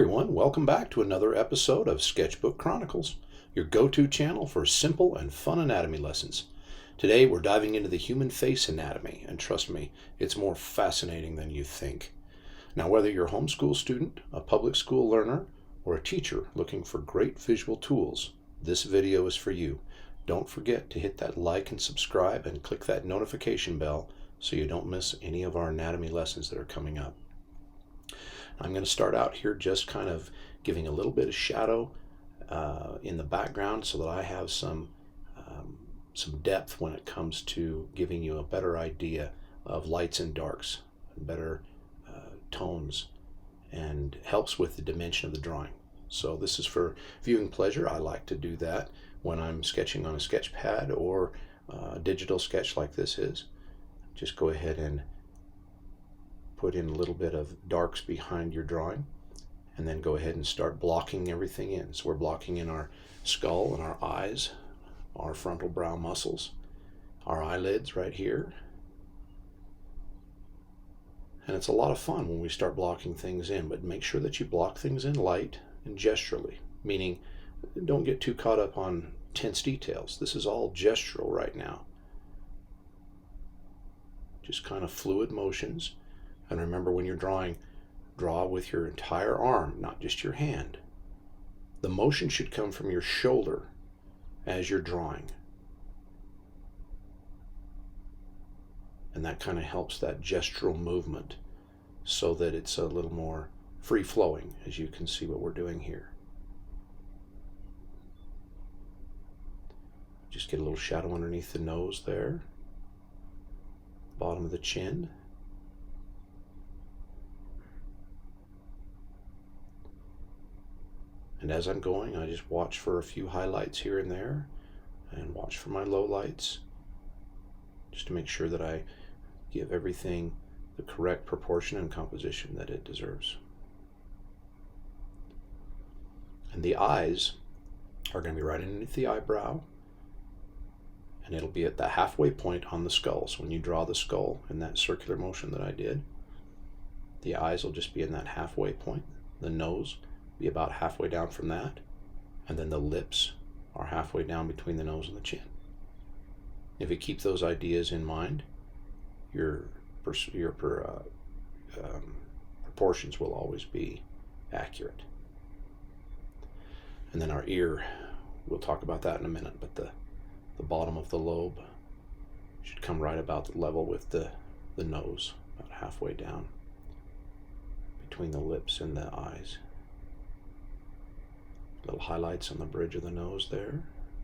everyone, welcome back to another episode of Sketchbook Chronicles, your go-to channel for simple and fun anatomy lessons. Today we're diving into the human face anatomy, and trust me, it's more fascinating than you think. Now, whether you're a homeschool student, a public school learner, or a teacher looking for great visual tools, this video is for you. Don't forget to hit that like and subscribe and click that notification bell so you don't miss any of our anatomy lessons that are coming up. I'm going to start out here just kind of giving a little bit of shadow in the background so that I have some depth when it comes to giving you a better idea of lights and darks, better tones, and helps with the dimension of the drawing. So this is for viewing pleasure. I like to do that when I'm sketching on a sketch pad or a digital sketch like this is. Just go ahead and put in a little bit of darks behind your drawing, and then go ahead and start blocking everything in. So we're blocking in our skull and our eyes, our frontal brow muscles, our eyelids right here. And it's a lot of fun when we start blocking things in, but make sure that you block things in light and gesturally, meaning don't get too caught up on tense details. This is all gestural right now. Just kind of fluid motions. And remember, when you're drawing, draw with your entire arm, not just your hand. The motion should come from your shoulder as you're drawing. And that kind of helps that gestural movement so that it's a little more free-flowing, as you can see what we're doing here. Just get a little shadow underneath the nose there, bottom of the chin. And as I'm going, I just watch for a few highlights here and there, and watch for my lowlights, just to make sure that I give everything the correct proportion and composition that it deserves. And the eyes are going to be right underneath the eyebrow, and it'll be at the halfway point on the skull. So when you draw the skull in that circular motion that I did, the eyes will just be in that halfway point. The nose be about halfway down from that, and then the lips are halfway down between the nose and the chin. If you keep those ideas in mind, your proportions will always be accurate. And then our ear, we'll talk about that in a minute, but the bottom of the lobe should come right about the level with the nose, about halfway down between the lips and the eyes. Little highlights on the bridge of the nose there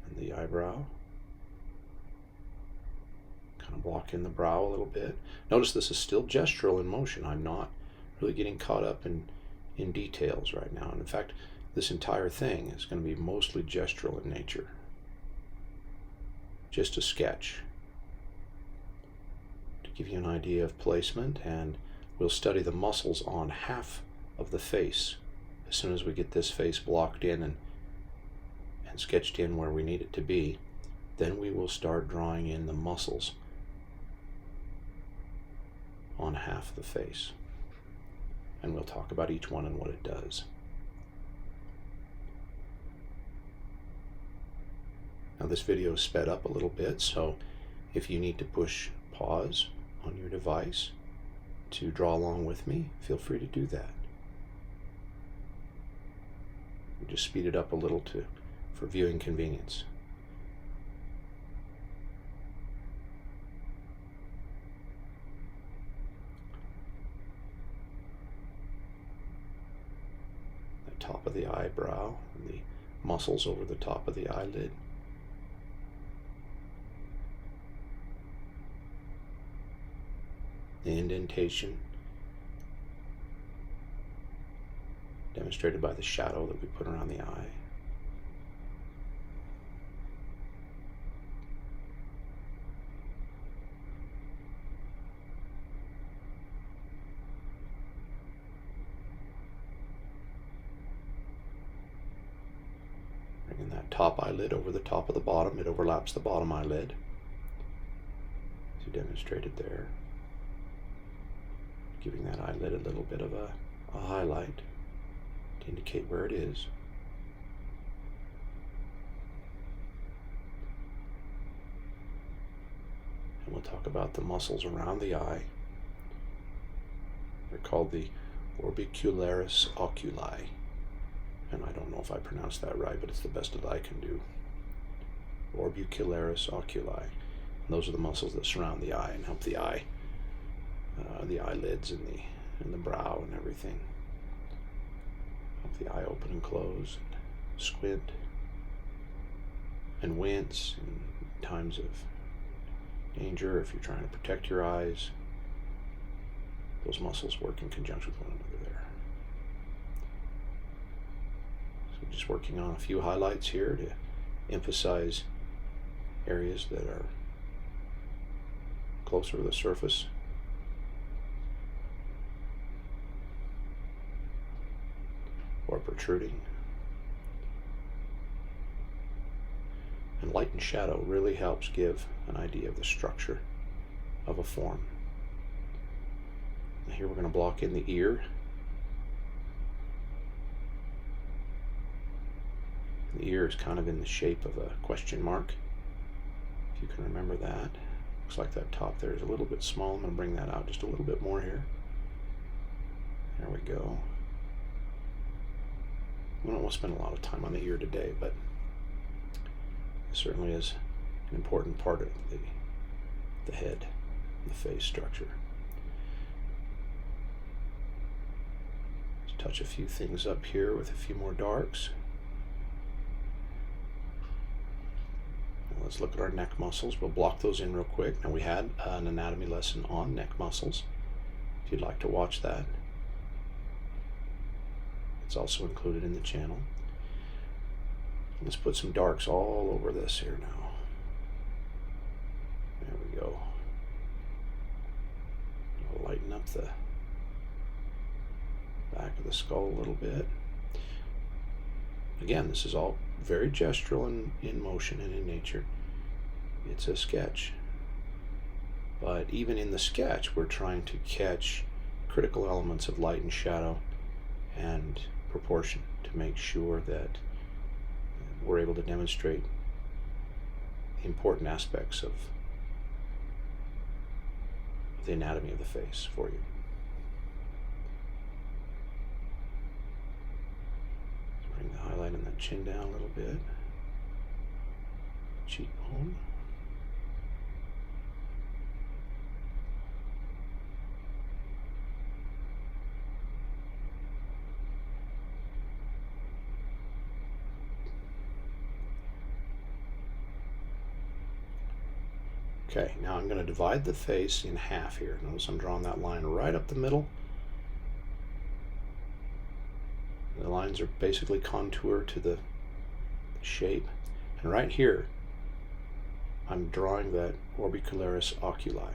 and the eyebrow. Kind of block in the brow a little bit. Notice this is still gestural in motion. I'm not really getting caught up in details right now. And in fact, this entire thing is going to be mostly gestural in nature. Just a sketch to give you an idea of placement, and we'll study the muscles on half of the face. As soon as we get this face blocked in and sketched in where we need it to be, then we will start drawing in the muscles on half the face. And we'll talk about each one and what it does. Now this video is sped up a little bit, so if you need to push pause on your device to draw along with me, feel free to do that. Just speed it up a little for viewing convenience. The top of the eyebrow and the muscles over the top of the eyelid. The indentation, demonstrated by the shadow that we put around the eye. Bringing that top eyelid over the top of the bottom. It overlaps the bottom eyelid, as you demonstrated there. Giving that eyelid a little bit of a highlight to to indicate where it is. And we'll talk about the muscles around the eye. They're called the Orbicularis Oculi. And I don't know if I pronounced that right, but it's the best that I can do. Orbicularis Oculi. And those are the muscles that surround the eye and help the eye, the eyelids and the brow and everything. Help the eye open and close, and squint, and wince in times of danger. If you're trying to protect your eyes, those muscles work in conjunction with one another there. So just working on a few highlights here to emphasize areas that are closer to the surface. Or protruding. And light and shadow really helps give an idea of the structure of a form. And here we're going to block in the ear. And the ear is kind of in the shape of a question mark, if you can remember that. Looks like that top there is a little bit small. I'm going to bring that out just a little bit more here. There we go. We don't want to spend a lot of time on the ear today, but it certainly is an important part of the head, the face structure. Let's touch a few things up here with a few more darks. Now let's look at our neck muscles. We'll block those in real quick. Now we had an anatomy lesson on neck muscles, if you'd like to watch that. It's also included in the channel. Let's put some darks all over this here now. There we go. I'll lighten up the back of the skull a little bit. Again, this is all very gestural and in motion and in nature. It's a sketch. But even in the sketch, we're trying to catch critical elements of light and shadow and proportion to make sure that we're able to demonstrate important aspects of the anatomy of the face for you. Let's bring the highlight on that chin down a little bit. Cheekbone. Okay, now I'm going to divide the face in half here. Notice I'm drawing that line right up the middle. The lines are basically contour to the shape. And right here, I'm drawing that Orbicularis Oculi.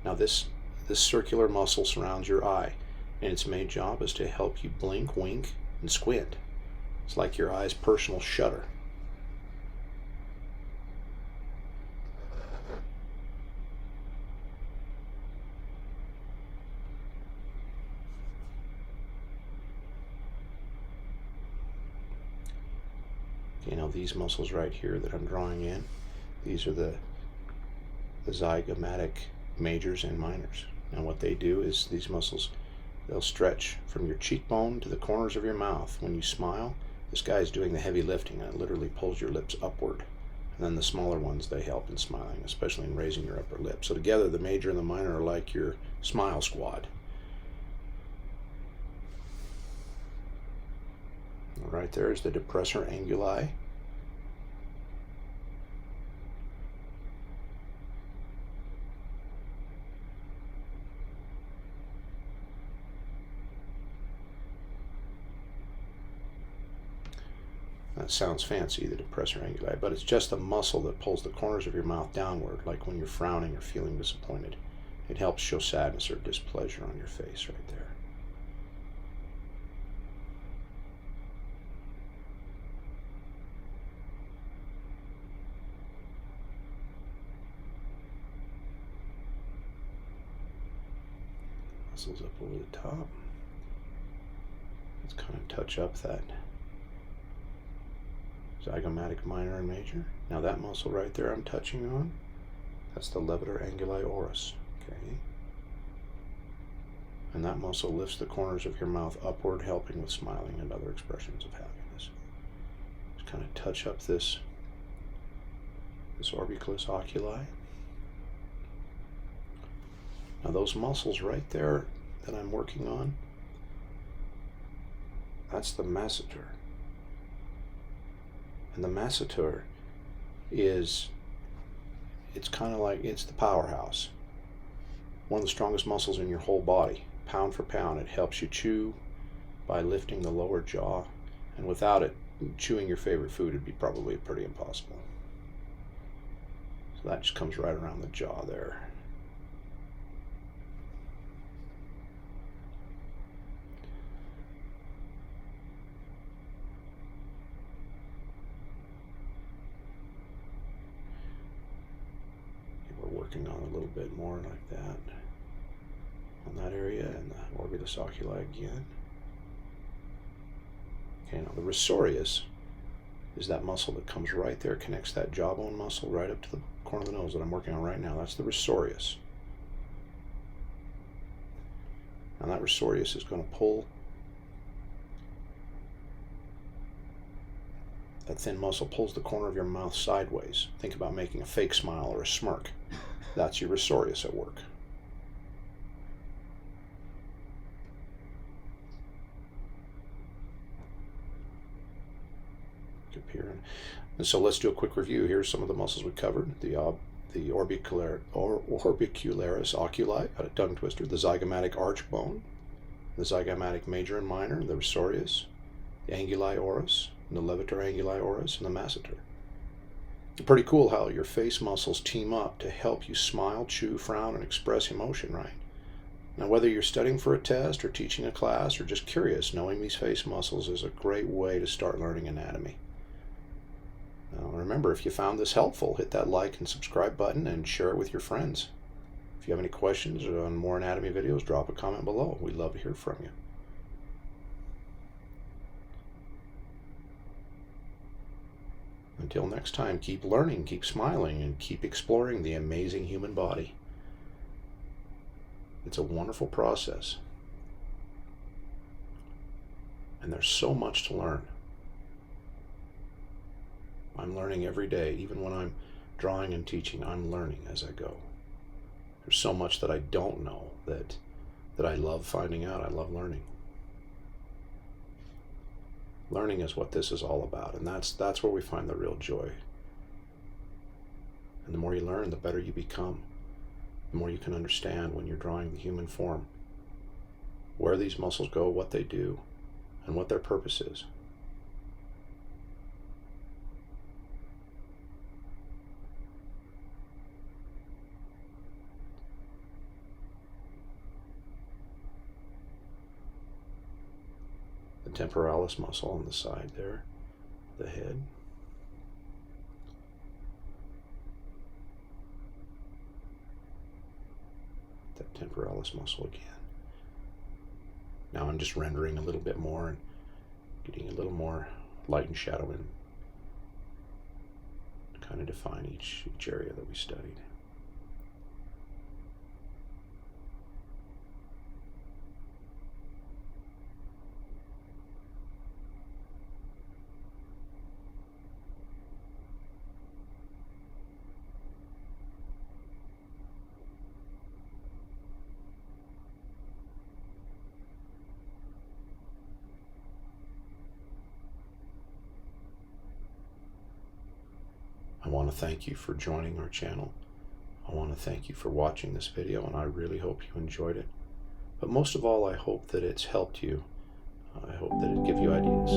Now this circular muscle surrounds your eye, and its main job is to help you blink, wink, and squint. It's like your eye's personal shutter. You know, these muscles right here that I'm drawing in, these are the zygomatic majors and minors. And what they do is these muscles, they'll stretch from your cheekbone to the corners of your mouth. When you smile, this guy is doing the heavy lifting, and it literally pulls your lips upward. And then the smaller ones, they help in smiling, especially in raising your upper lip. So together, the major and the minor are like your smile squad. Right there is the depressor anguli. That sounds fancy, the depressor anguli, but it's just a muscle that pulls the corners of your mouth downward, like when you're frowning or feeling disappointed. It helps show sadness or displeasure on your face right there. Muscles up over the top. Let's kind of touch up that Zygomatic Minor and Major. Now that muscle right there I'm touching on, that's the levator anguli oris. Okay. And that muscle lifts the corners of your mouth upward, helping with smiling and other expressions of happiness. Just kind of touch up this Orbicularis Oculi. Now those muscles right there that I'm working on, that's the Masseter. And the Masseter it's kind of like, it's the powerhouse. One of the strongest muscles in your whole body. Pound for pound, it helps you chew by lifting the lower jaw. And without it, chewing your favorite food would be probably pretty impossible. So that just comes right around the jaw there. Working on a little bit more like that on that area, and the Orbicularis Oculi again. Okay, now the risorius is that muscle that comes right there, connects that jawbone muscle right up to the corner of the nose that I'm working on right now. That's the risorius. Now that risorius is going to pull that thin muscle, pulls the corner of your mouth sideways. Think about making a fake smile or a smirk. That's your risorius at work. Up here. And so let's do a quick review. Here's some of the muscles we covered. The Orbicularis Oculi, a tongue twister, the zygomatic arch bone, the zygomatic major and minor, the risorius, the anguli oris, and the levator anguli oris, and the Masseter. It's pretty cool how your face muscles team up to help you smile, chew, frown, and express emotion, right? Now, whether you're studying for a test or teaching a class or just curious, knowing these face muscles is a great way to start learning anatomy. Now, remember, if you found this helpful, hit that like and subscribe button and share it with your friends. If you have any questions on more anatomy videos, drop a comment below. We'd love to hear from you. Until next time, keep learning, keep smiling, and keep exploring the amazing human body. It's a wonderful process. And there's so much to learn. I'm learning every day. Even when I'm drawing and teaching, I'm learning as I go. There's so much that I don't know that I love finding out. I love learning. Learning is what this is all about, and that's where we find the real joy. And the more you learn, the better you become. The more you can understand when you're drawing the human form, where these muscles go, what they do, and what their purpose is. The temporalis muscle on the side there, the head. That temporalis muscle again. Now I'm just rendering a little bit more and getting a little more light and shadow in to kind of define each area that we studied. I want to thank you for joining our channel. I want to thank you for watching this video, and I really hope you enjoyed it. But most of all, I hope that it's helped you. I hope that it gives you ideas.